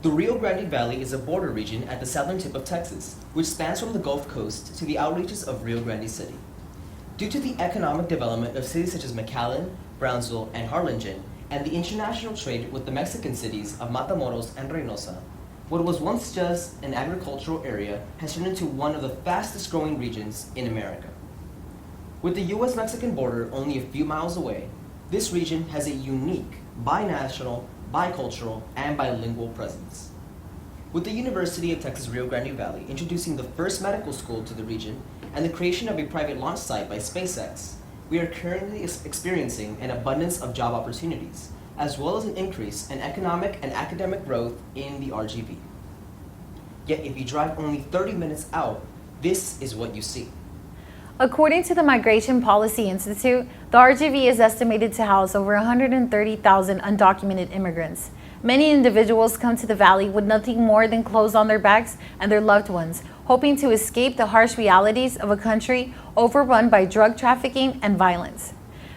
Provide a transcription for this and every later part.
The Rio Grande Valley is a border region at the southern tip of Texas, which spans from the Gulf Coast to the outreaches of Rio Grande City. Due to the economic development of cities such as McAllen, Brownsville, and Harlingen, and the international trade with the Mexican cities of Matamoros and Reynosa, what was once just an agricultural area has turned into one of the fastest growing regions in America. With the US-Mexican border only a few miles away, this region has a unique, binational, bicultural, and bilingual presence. With the University of Texas Rio Grande Valley introducing the first medical school to the region and the creation of a private launch site by SpaceX, we are currently experiencing an abundance of job opportunities, as well as an increase in economic and academic growth in the RGV. Yet if you drive only 30 minutes out, this is what you see. According to the Migration Policy Institute, the RGV is estimated to house over 130,000 undocumented immigrants. Many individuals come to the valley with nothing more than clothes on their backs and their loved ones, hoping to escape the harsh realities of a country overrun by drug trafficking and violence.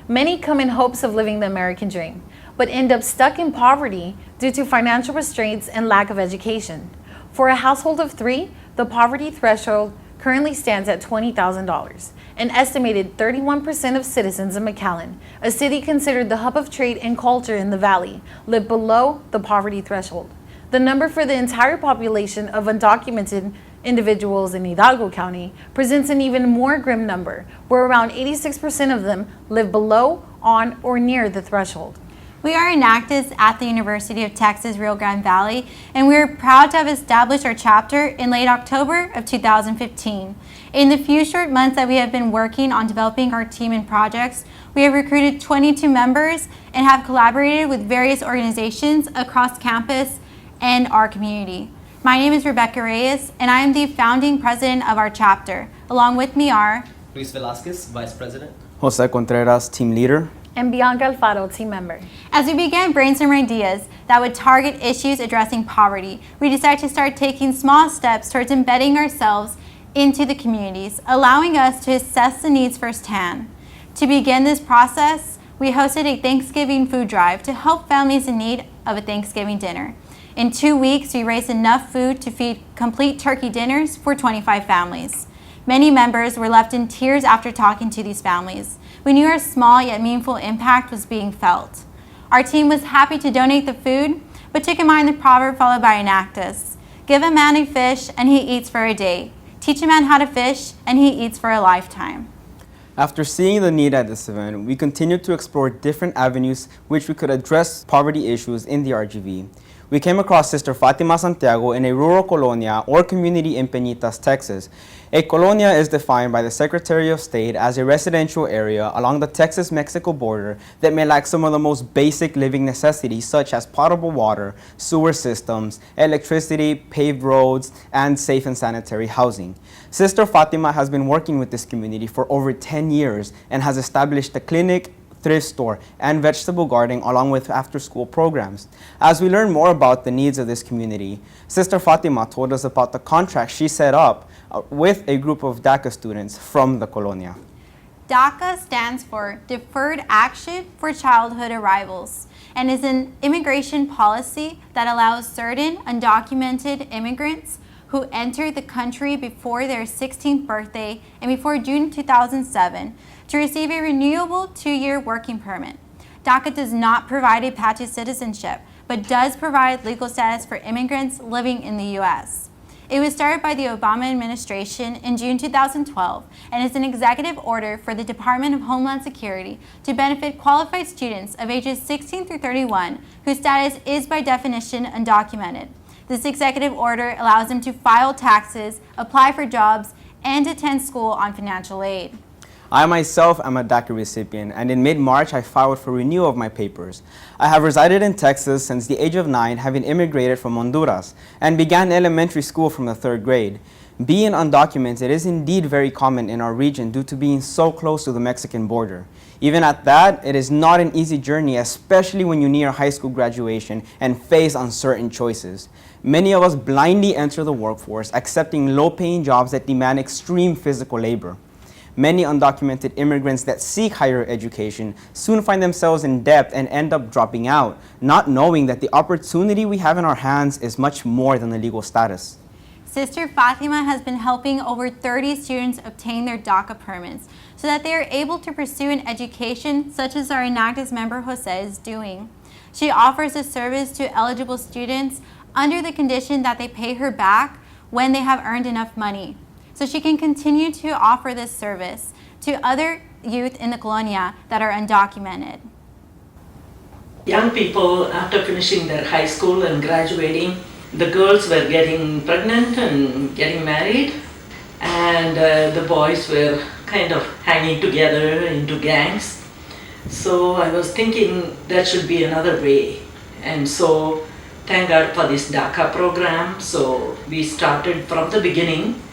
Many come in hopes of living the American dream, but end up stuck in poverty due to financial restraints and lack of education. For a household of 3, the poverty threshold currently stands at $20,000. An estimated 31% of citizens of McAllen, a city considered the hub of trade and culture in the valley, live below the poverty threshold. The number for the entire population of undocumented individuals in Hidalgo County presents an even more grim number, where around 86% of them live below, on, or near the threshold. We are Enactus at the University of Texas Rio Grande Valley, and we are proud to have established our chapter in late October of 2015. In the few short months that we have been working on developing our team and projects, we have recruited 22 members and have collaborated with various organizations across campus and our community. My name is Rebecca Reyes, and I am the founding president of our chapter. Along with me are Luis Velasquez, Vice President. Jose Contreras, Team Leader. And Bianca Alfaro, team member. As we began brainstorming ideas that would target issues addressing poverty, we decided to start taking small steps towards embedding ourselves into the communities, allowing us to assess the needs firsthand. To begin this process, we hosted a Thanksgiving food drive to help families in need of a Thanksgiving dinner. In 2 weeks, we raised enough food to feed complete turkey dinners for 25 families. Many members were left in tears after talking to these families. We knew our small yet meaningful impact was being felt. Our team was happy to donate the food, but took in mind the proverb followed by Enactus. Give a man a fish and he eats for a day. Teach a man how to fish and he eats for a lifetime. After seeing the need at this event, we continued to explore different avenues which we could address poverty issues in the RGV. We came across Sister Fatima Santiago in a rural colonia or community in Peñitas, Texas. A colonia is defined by the Secretary of State as a residential area along the Texas-Mexico border that may lack some of the most basic living necessities such as potable water, sewer systems, electricity, paved roads, and safe and sanitary housing. Sister Fatima has been working with this community for over 10 years and has established a clinic, thrift store, and vegetable garden along with after-school programs. As we learn more about the needs of this community, Sister Fatima told us about the contract she set up with a group of DACA students from the colonia. DACA stands for Deferred Action for Childhood Arrivals and is an immigration policy that allows certain undocumented immigrants who entered the country before their 16th birthday and before June 2007 to receive a renewable 2-year working permit. DACA does not provide a path to citizenship, but does provide legal status for immigrants living in the U.S. It was started by the Obama administration in June 2012 and is an executive order for the Department of Homeland Security to benefit qualified students of ages 16 through 31 whose status is by definition undocumented. This executive order allows them to file taxes, apply for jobs, and attend school on financial aid. I myself am a DACA recipient, and in mid-March I filed for renewal of my papers. I have resided in Texas since the age of 9, having immigrated from Honduras, and began elementary school from the 3rd grade. Being undocumented is indeed very common in our region due to being so close to the Mexican border. Even at that, it is not an easy journey, especially when you near high school graduation and face uncertain choices. Many of us blindly enter the workforce, accepting low-paying jobs that demand extreme physical labor. Many undocumented immigrants that seek higher education soon find themselves in debt and end up dropping out, not knowing that the opportunity we have in our hands is much more than a legal status. Sister Fatima has been helping over 30 students obtain their DACA permits so that they are able to pursue an education such as our Enactus member Jose is doing. She offers this service to eligible students under the condition that they pay her back when they have earned enough money. So she can continue to offer this service to other youth in the colonia that are undocumented. Young people, after finishing their high school and graduating, the girls were getting pregnant and getting married, and the boys were kind of hanging together into gangs. So I was thinking there should be another way, and so thank God for this DACA program. So we started from the beginning.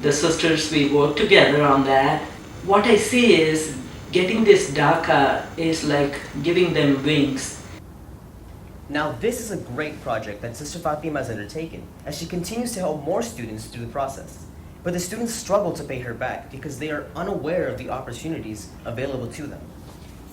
The sisters, we worked together on that. What I see is getting this DACA is like giving them wings. Now, this is a great project that Sister Fatima has undertaken, as she continues to help more students through the process. But the students struggle to pay her back because they are unaware of the opportunities available to them.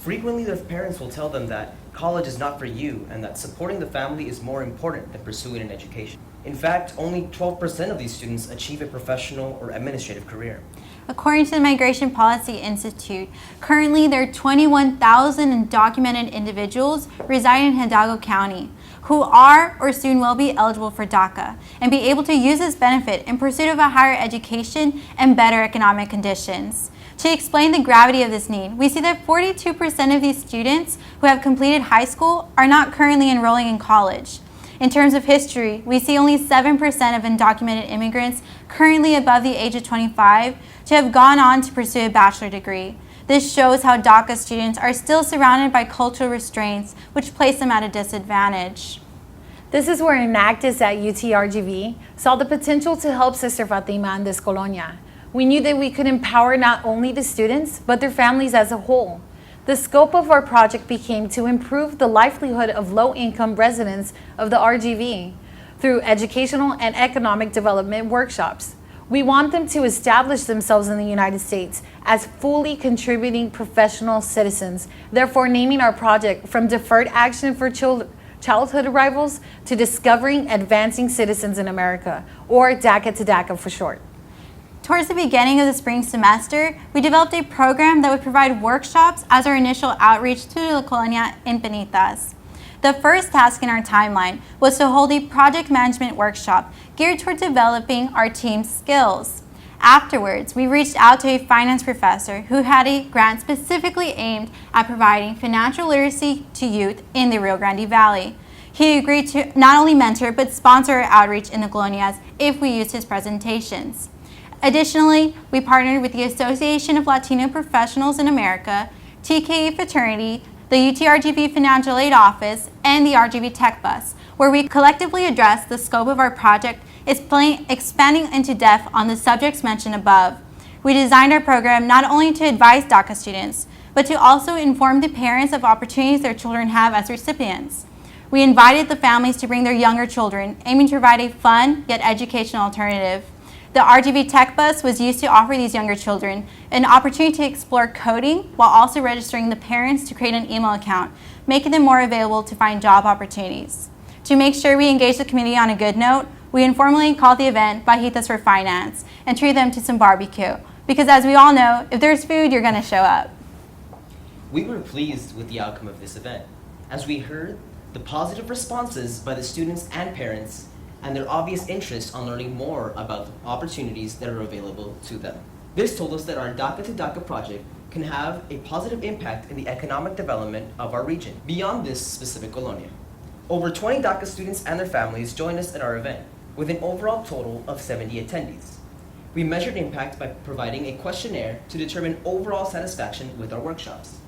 Frequently, their parents will tell them that college is not for you and that supporting the family is more important than pursuing an education. In fact, only 12% of these students achieve a professional or administrative career. According to the Migration Policy Institute, currently there are 21,000 undocumented individuals residing in Hidalgo County who are or soon will be eligible for DACA and be able to use this benefit in pursuit of a higher education and better economic conditions. To explain the gravity of this need, we see that 42% of these students who have completed high school are not currently enrolling in college. In terms of history, we see only 7% of undocumented immigrants currently above the age of 25 to have gone on to pursue a bachelor degree. This shows how DACA students are still surrounded by cultural restraints, which place them at a disadvantage. This is where Enactus at UTRGV saw the potential to help Sister Fatima in this colonia. We knew that we could empower not only the students, but their families as a whole. The scope of our project became to improve the livelihood of low-income residents of the RGV through educational and economic development workshops. We want them to establish themselves in the United States as fully contributing professional citizens, therefore naming our project from Deferred Action for Childhood Arrivals to Discovering Advancing Citizens in America, or DACA to DACA for short. Towards the beginning of the spring semester, we developed a program that would provide workshops as our initial outreach to the colonia in Penitas. The first task in our timeline was to hold a project management workshop geared toward developing our team's skills. Afterwards, we reached out to a finance professor who had a grant specifically aimed at providing financial literacy to youth in the Rio Grande Valley. He agreed to not only mentor but sponsor our outreach in the colonias if we used his presentations. Additionally, we partnered with the Association of Latino Professionals in America, TKE Fraternity, the UTRGV Financial Aid Office, and the RGV Tech Bus, where we collectively addressed the scope of our project, expanding into depth on the subjects mentioned above. We designed our program not only to advise DACA students, but to also inform the parents of opportunities their children have as recipients. We invited the families to bring their younger children, aiming to provide a fun yet educational alternative. The RGV Tech Bus was used to offer these younger children an opportunity to explore coding while also registering the parents to create an email account, making them more available to find job opportunities. To make sure we engage the community on a good note, we informally called the event Bajitas for Finance and treated them to some barbecue. Because as we all know, if there's food, you're going to show up. We were pleased with the outcome of this event, as we heard the positive responses by the students and parents and their obvious interest on learning more about the opportunities that are available to them. This told us that our DACA to DACA project can have a positive impact in the economic development of our region, beyond this specific colonia. Over 20 DACA students and their families joined us at our event, with an overall total of 70 attendees. We measured impact by providing a questionnaire to determine overall satisfaction with our workshops.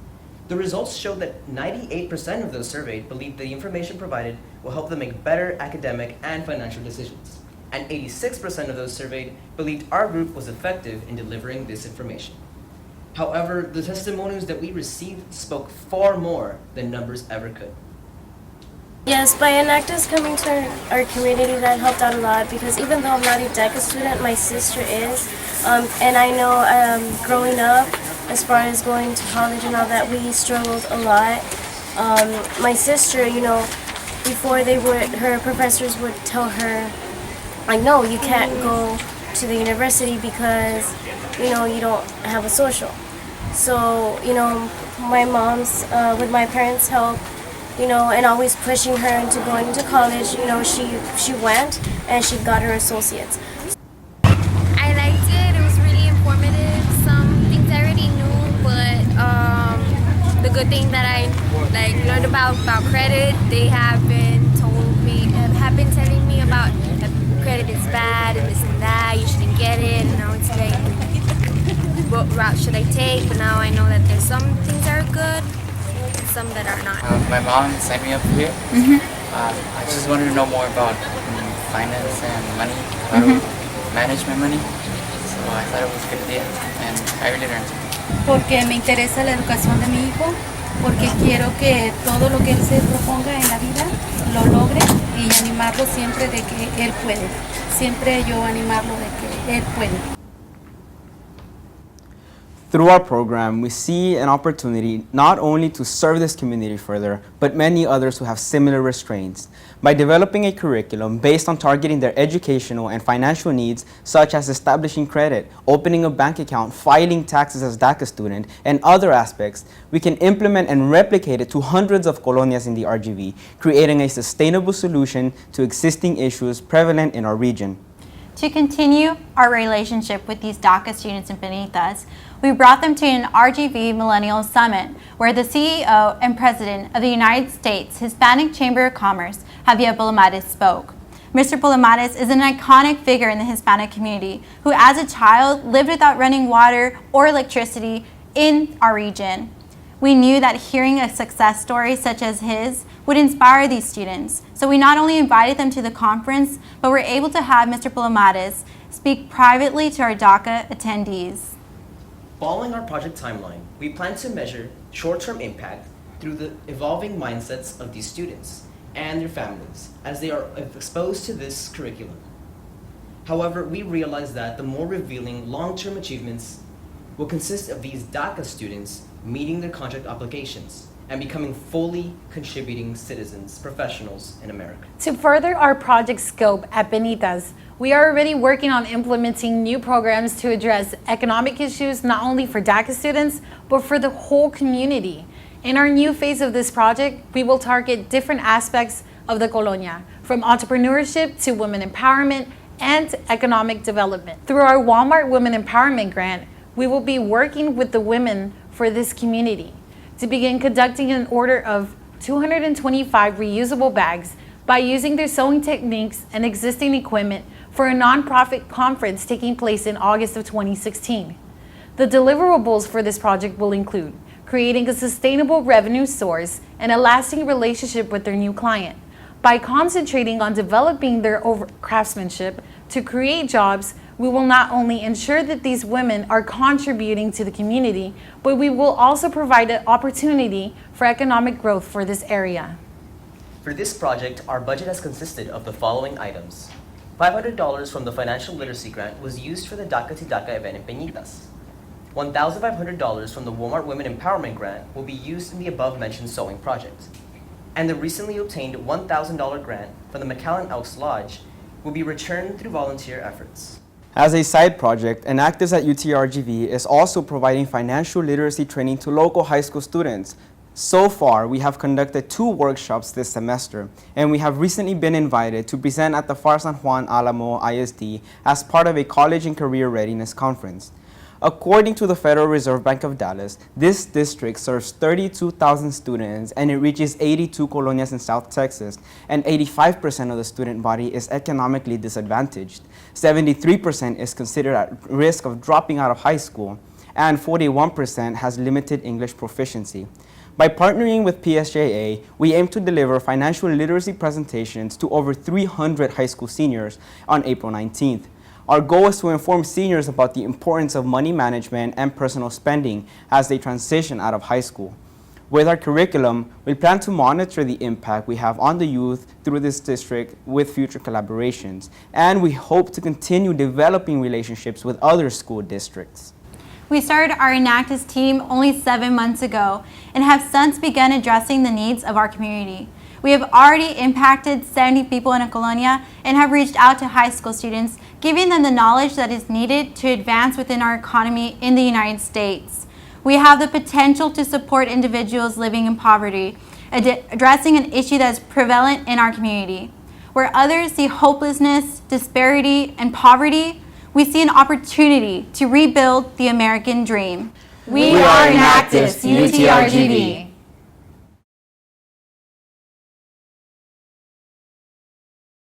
The results showed that 98% of those surveyed believed the information provided will help them make better academic and financial decisions. And 86% of those surveyed believed our group was effective in delivering this information. However, the testimonials that we received spoke far more than numbers ever could. Yes, by Enactus coming to our community, that helped out a lot because even though I'm not a DECA student, my sister is. And I know growing up, as far as going to college and all that, we struggled a lot. My sister, before her professors would tell her, like, no, you can't go to the university because, you don't have a social. So, my mom's, with my parents' help, and always pushing her into going to college, she went and she got her associates. I liked it. It was really informative. Some things I already knew, but the good thing that I learned about credit, they have been telling me about that credit is bad and this and that. You shouldn't get it. And now it's like, what route should I take? But now I know that there's some things that are good, some that are not. My mom signed me up here. I just wanted to know more about finance and money, how to manage my money. So I thought it was a good idea, and I really learned something. Porque me interesa la educación de mi hijo, porque quiero que todo lo que él se proponga en la vida lo logre y animarlo siempre de que él puede. Siempre yo animarlo de que él puede. Through our program, we see an opportunity not only to serve this community further, but many others who have similar restraints. By developing a curriculum based on targeting their educational and financial needs, such as establishing credit, opening a bank account, filing taxes as DACA student, and other aspects, we can implement and replicate it to hundreds of colonias in the RGV, creating a sustainable solution to existing issues prevalent in our region. To continue our relationship with these DACA students in Benitas, we brought them to an RGV Millennial Summit where the CEO and President of the United States Hispanic Chamber of Commerce, Javier Palomares, spoke. Mr. Palomares is an iconic figure in the Hispanic community who, as a child, lived without running water or electricity in our region. We knew that hearing a success story such as his would inspire these students. So we not only invited them to the conference, but were able to have Mr. Palomares speak privately to our DACA attendees. Following our project timeline, we plan to measure short-term impact through the evolving mindsets of these students and their families as they are exposed to this curriculum. However, we realize that the more revealing long-term achievements will consist of these DACA students meeting their contract obligations and becoming fully contributing citizens, professionals in America. To further our project scope at Benitas, we are already working on implementing new programs to address economic issues not only for DACA students, but for the whole community. In our new phase of this project, we will target different aspects of the colonia, from entrepreneurship to women empowerment and economic development. Through our Walmart Women Empowerment Grant, we will be working with the women for this community to begin conducting an order of 225 reusable bags by using their sewing techniques and existing equipment for a nonprofit conference taking place in August of 2016. The deliverables for this project will include creating a sustainable revenue source and a lasting relationship with their new client. By concentrating on developing their craftsmanship to create jobs, we will not only ensure that these women are contributing to the community, but we will also provide an opportunity for economic growth for this area. For this project, our budget has consisted of the following items. $500 from the Financial Literacy Grant was used for the DACA to DACA event in Peñitas. $1,500 from the Walmart Women Empowerment Grant will be used in the above-mentioned sewing project. And the recently obtained $1,000 grant from the McAllen Elks Lodge will be returned through volunteer efforts. As a side project, Enactus at UTRGV is also providing financial literacy training to local high school students. So far, we have conducted 2 workshops this semester, and we have recently been invited to present at the FAR San Juan Alamo ISD as part of a college and career readiness conference. According to the Federal Reserve Bank of Dallas, this district serves 32,000 students and it reaches 82 colonias in South Texas, and 85% of the student body is economically disadvantaged. 73% is considered at risk of dropping out of high school, and 41% has limited English proficiency. By partnering with PSJA, we aim to deliver financial literacy presentations to over 300 high school seniors on April 19th. Our goal is to inform seniors about the importance of money management and personal spending as they transition out of high school. With our curriculum, we plan to monitor the impact we have on the youth through this district with future collaborations, and we hope to continue developing relationships with other school districts. We started our Enactus team only 7 months ago and have since begun addressing the needs of our community. We have already impacted 70 people in a colonia and have reached out to high school students, giving them the knowledge that is needed to advance within our economy in the United States. We have the potential to support individuals living in poverty, addressing an issue that is prevalent in our community. Where others see hopelessness, disparity, and poverty, we see an opportunity to rebuild the American dream. We are Enactus, UTRGV.